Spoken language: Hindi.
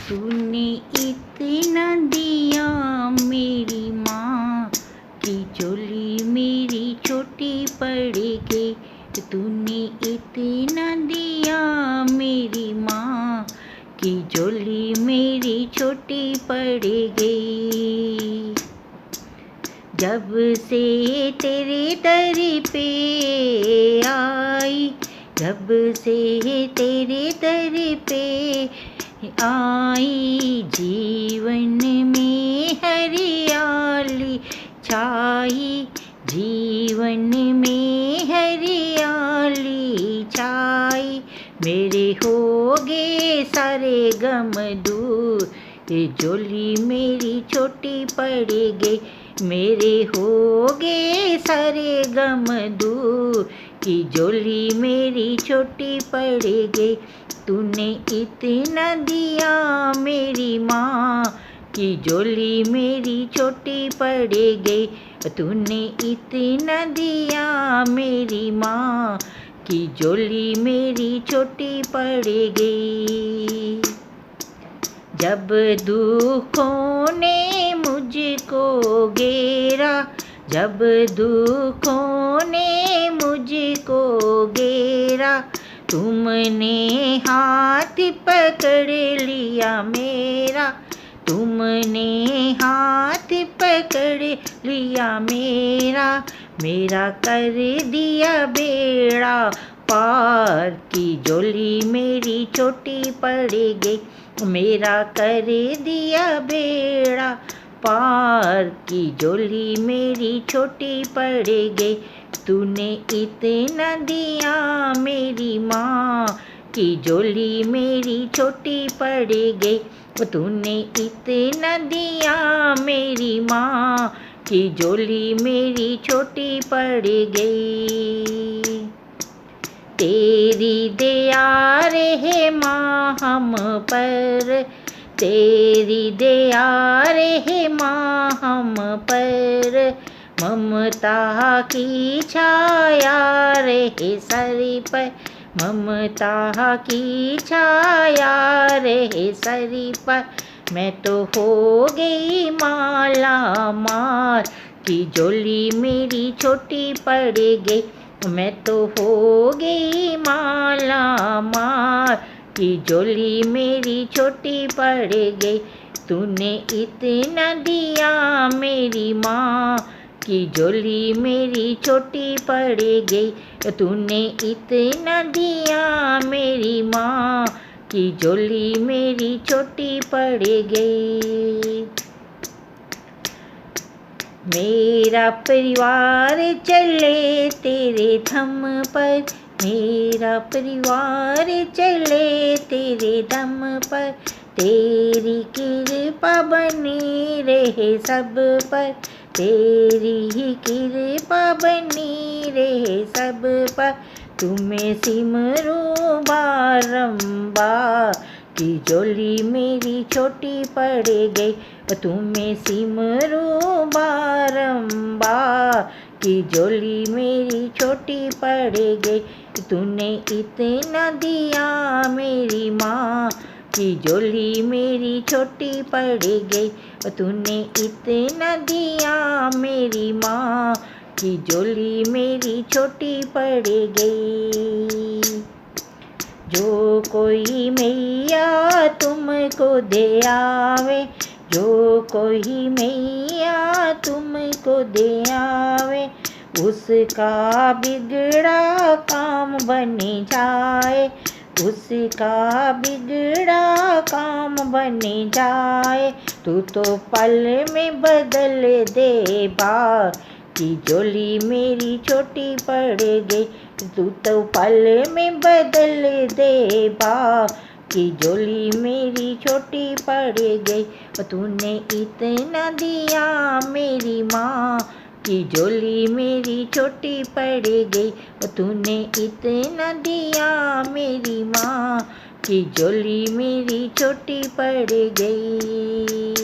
तूने इतना दिया मेरी माँ की झोली मेरी छोटी पड़ गई। तूने इतना दिया मेरी माँ की झोली मेरी छोटी पड़ गई। जब से तेरे दर पे आई, जब से तेरे दर पे आई, जीवन में हरियाली छाई, जीवन में हरियाली छाई। मेरे हो गए सारे गम दूर, ये झोली मेरी छोटी पड़ गई। मेरे हो गए सारे गम दूर, की झोली मेरी छोटी पड़ गई। तूने इतना दिया मेरी माँ की झोली मेरी छोटी पड़ गई। तूने इतना दिया मेरी माँ की झोली मेरी छोटी पड़ गई। जब दुखों ने मुझको घेरा, जब दुखों ने मुझको घेरा, तुमने हाथ पकड़ लिया मेरा, तुमने हाथ पकड़ लिया मेरा। मेरा कर दिया बेड़ा पार, की झोली मेरी छोटी पड़ गई। मेरा कर दिया बेड़ा पार, की झोली मेरी छोटी पड़ गई। तूने इतना दिया मेरी माँ की झोली मेरी छोटी पड़ गई। तूने इतना दिया मेरी माँ की झोली मेरी छोटी पड़ गई। तेरी दया रहे माँ हम पर, तेरी दया रहे माँ हम पर, ममता की छाया रहे सर पर, ममता की छाया रहे सर पर। मैं तो हो गई माला मार, की झोली मेरी छोटी पड़ गई। मैं तो हो गई माला मार, की झोली मेरी छोटी पड़ गई। तूने इतना दिया मेरी माँ की झोली मेरी छोटी पड़ गई। तूने इतना दिया मेरी माँ की झोली मेरी छोटी पड़ गई। मेरा परिवार चले तेरे धम पर, मेरा परिवार चले तेरे दम पर, तेरी कृपा बनी रहे सब पर, तेरी ही कृपा बनी रहे सब पर। तुम्हें सिमरूं बारंबार, की झोली मेरी छोटी पड़ गई। तुम्हें सिमरूं बारंबार, की झोली मेरी छोटी पड़ गई। तूने इतना दिया मेरी माँ की झोली मेरी छोटी पड़ गई। तूने इतना दिया मेरी माँ की झोली मेरी छोटी पड़ गई। जो कोई मैया तुमको दे आवे, जो कोई मैया तुमको दे आवे, उसका बिगड़ा काम बन जाए, उसका बिगड़ा काम बन जाए। तू तो पल में बदल दे बा, की झोली मेरी छोटी पड़ गई। तू तो पल में बदल दे बा, की झोली मेरी छोटी पड़ गई। तूने इतना दिया मेरी माँ की झोली मेरी छोटी पड़ गई। तूने इतना दिया मेरी माँ की झोली मेरी छोटी पड़ गई।